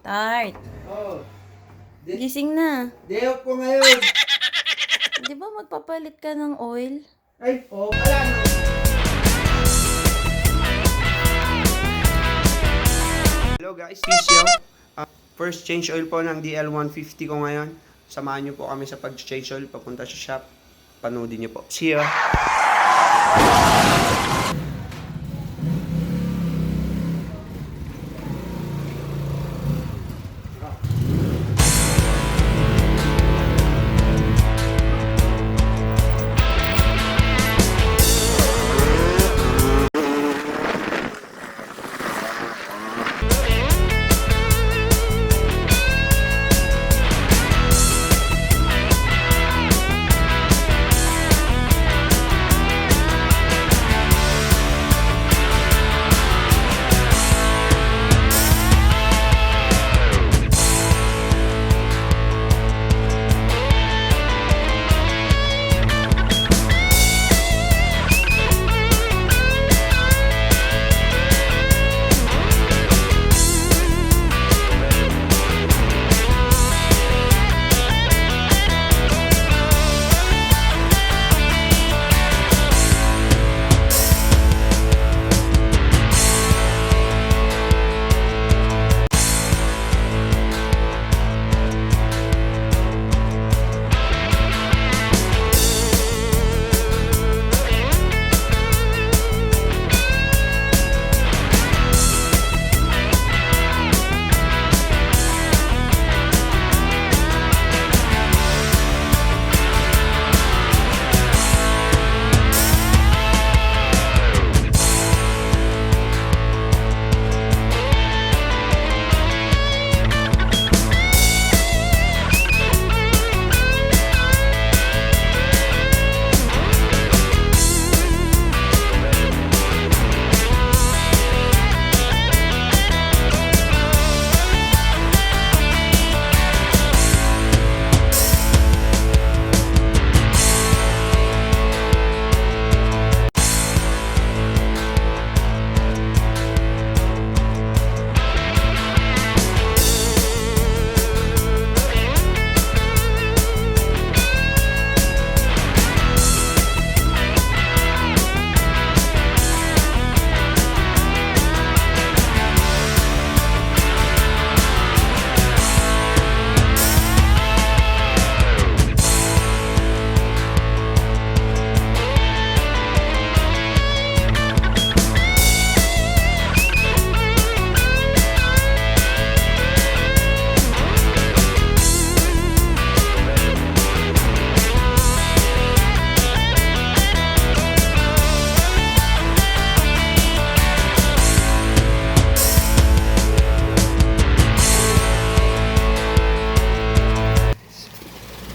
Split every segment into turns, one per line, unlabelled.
Tart,
Oh,
gising na.
day off ko ngayon.
Di ba magpapalit ka ng oil?
Ay, oh, wala na. Hello guys, Tisyo. First change oil po ng DL150 ko ngayon. Samahan niyo po kami sa pag-change oil papunta sa shop. Panoodin niyo po. See ya!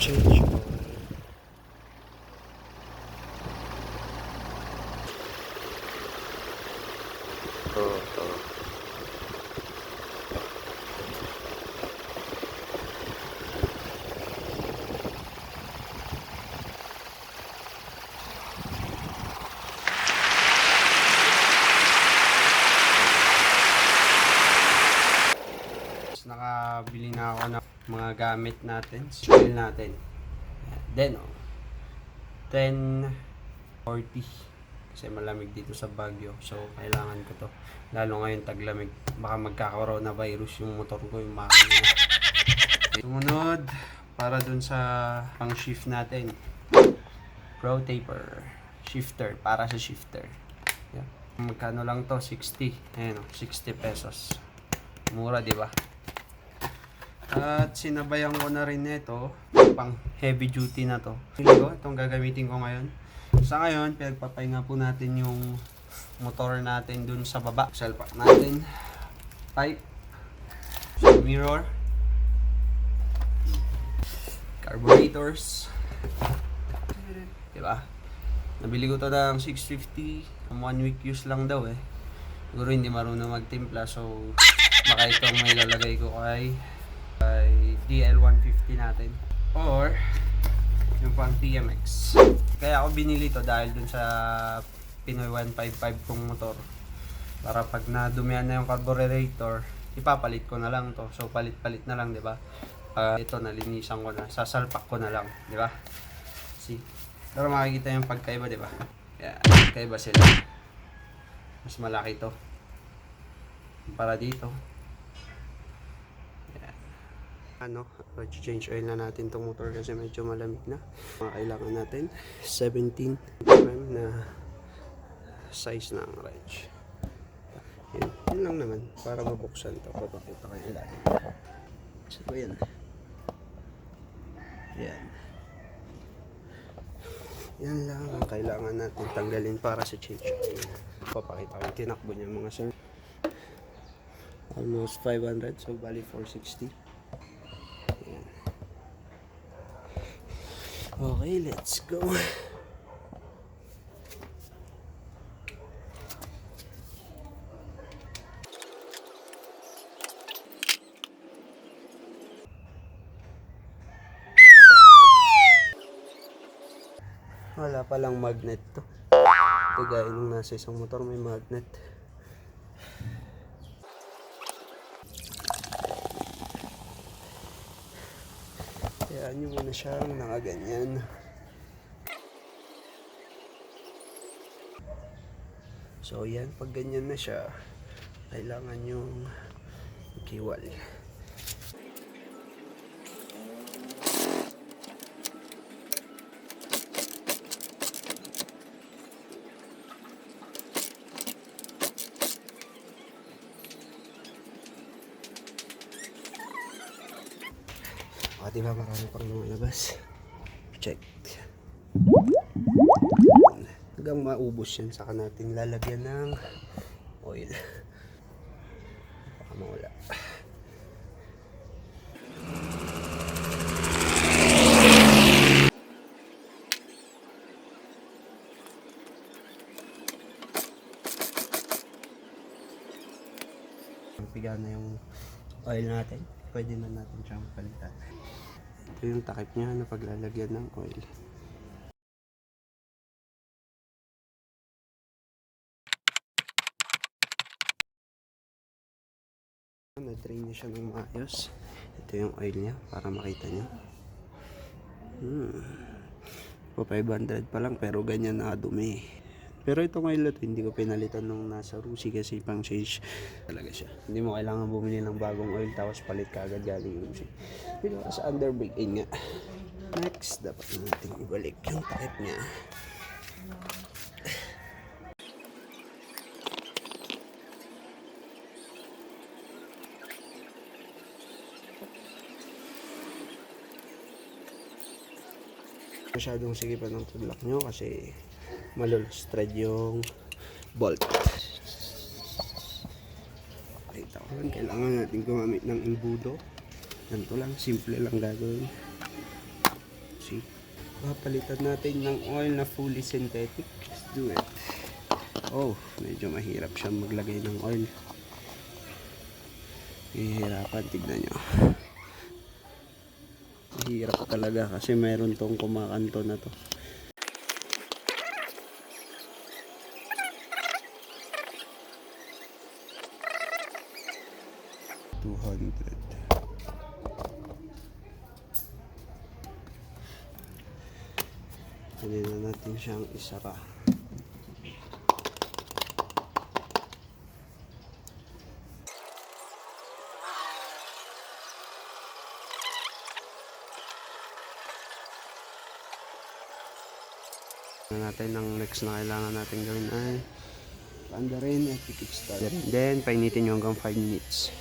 Change oil. Nakabili na ako ng mga gamit natin, oil natin. Then, 10:40 kasi malamig dito sa Baguio. So, kailangan ko to. Lalo ngayon taglamig. Baka magka-coronavirus yung motor ko, yung makina. Sumunod, para dun sa pang shift natin. Pro taper. Shifter. Para sa shifter. Yeah. Magkano lang to? 60. Ayan o, 60 pesos. Mura, di ba? At sinabayan ko na rin ito, pang heavy duty na to. Itong gagamitin ko ngayon. Sa ngayon, pinagpapahinga po natin yung motor natin dun sa baba. Salpak natin. Pipe. Mirror. Carburetors. Diba? Nabili ko to ng 650. 1 week use lang daw eh. Siguro hindi marunong magtimpla, so baka itong may lalagay ko kay DL150 natin or yung pang TMX. Kaya ako binili to dahil dun sa Pinoy 155 kong motor, para pag nadumihan na yung carburetor ipapalit ko na lang to. So palit-palit na lang, 'di ba? Ito nalinisan ko na, sasalpak ko na lang, 'di ba? See? Pero makikita yung pagkaiba, 'di ba? Yeah, pagkaiba sila. Mas malaki to para dito. Yeah. Change oil na natin tong motor kasi medyo malamig na. Kailangan natin 17 mm na size na ang wrench. Yun lang naman para mabuksan to. Papakita ko yung ilalim. So yan. Yan. Yan lang ang kailangan natin tanggalin para sa change oil. Papakita ko yung tinakbo niya mga sir. Almost 500, so bali 460. Yan. Okay, let's go. Wala palang magnet to. Ito gaya nung nasa isang motor may magnet. Kaya nyo muna siyang nakaganyan. So yan, pag ganyan na siya, kailangan yung kiwal. Diba marami pang lumalabas. Check. Hanggang maubos yan, saka natin lalagyan ng oil. Baka mawala. Piga na yung oil natin. Pwede na natin siyang palitan. Ito yung takip niya na paglalagyan ng oil. Na-drain niya siya ng maayos. Ito yung oil niya para makita niyo. Po 500 pa lang pero ganyan na dumi. Pero itong oil na ito, hindi ko pinalitan nung nasa Rusi kasi pang change talaga siya. Hindi mo kailangan bumili ng bagong oil tapos palit ka agad galing Rusi. Pero sa under brake in nga. Next, dapat natin ibalik yung takip niya. Masyadong sigipan ng tudlak nyo kasi malulustred yung bolt. Pakita ko lang, kailangan natin gumamit ng imbudo. Ganito lang, simple lang gagawin. See? Papalitan natin ng oil na fully synthetic. Let's do it. Oh, medyo mahirap siya maglagay ng oil. Hihirapan, tignan nyo. Hirap talaga kasi mayroon tong kumakanto na to. $200. Hindi na natin siyang isara. Natin ang next na kailangan natin gawin ay paandarin at i-kickstart. Then painitin nyo hanggang 5 minutes.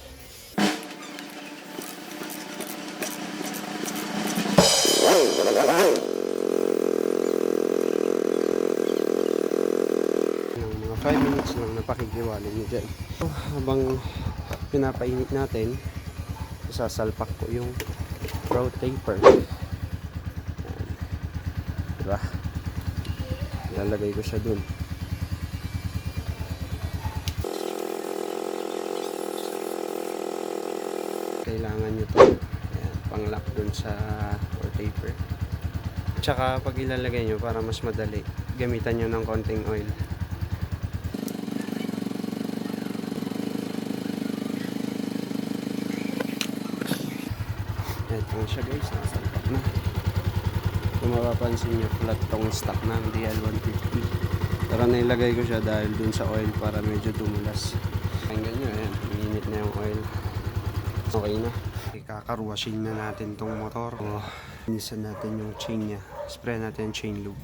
Mga 5 minutes lang na pakikiwalin nyo dyan. Habang pinapainit natin, sasalpak ko yung rotator. Diba? Lalagay ko siya dun. Kailangan nyo to. Ayan, pang-lock dun sa rotator. Tsaka pag ilalagay nyo para mas madali, gamitan nyo ng konting oil. Ito na siya guys, nasalpak na. Kung mapapansin nyo, flat tong stock ng DL150. Pero nailagay ko siya dahil dun sa oil para medyo dumulas. Hanggang nyo, ayan, minit na yung oil. Okay na. Ikakarwashing na natin tong motor. O, inisan natin yung chain niya. Spray natin yung chain lube.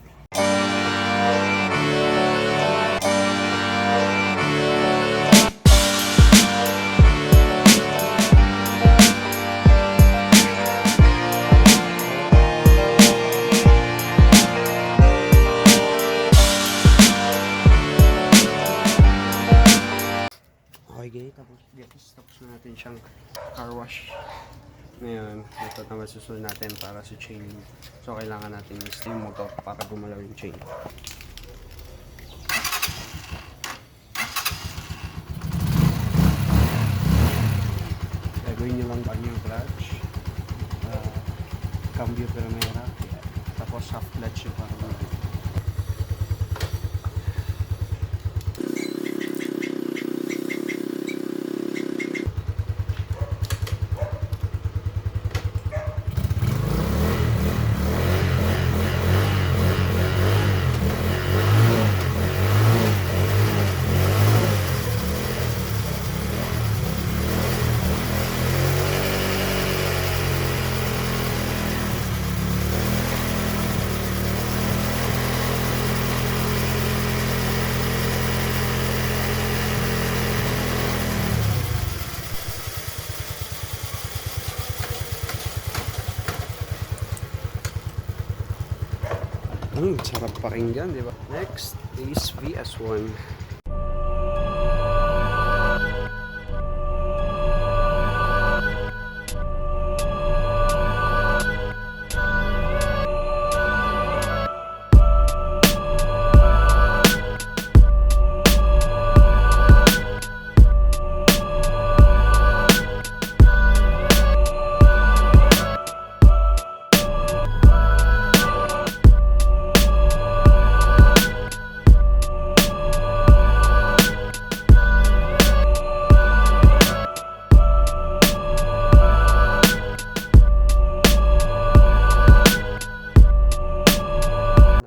Okay, tapos na natin siyang car wash. Ngayon, ito naman susunod natin para sa chain lube. So, kailangan natin i-steam motor para gumalaw yung chain. Gagawin nyo lang ba yung clutch, cambio primera, tapos half clutch yung para gumalaw. Sarap pakinggan, di ba? Next is VS1.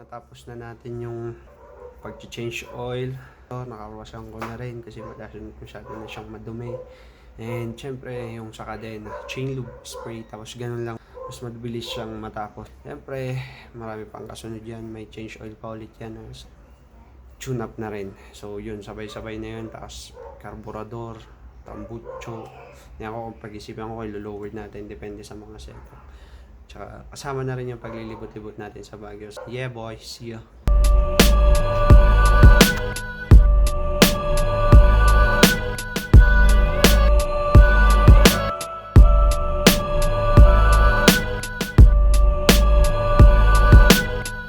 Tapos na natin yung pag-change oil. So, nakawasan ko na rin kasi masyado na siyang madumi. And syempre yung sa kadena, chain lube spray, tapos ganun lang. Mas mabilis siyang matapos. Syempre, marami pang kasunod yan. May change oil pa ulit yan. Tune up na rin. So yun, sabay-sabay na yun. Tapos carburador, tambucho. Yan ako kung pag-isipan ko, ilo-lower natin. Depende sa mga setup. Tsaka kasama na rin yung paglilibot-libot natin sa Baguio. Yeah boy, see ya!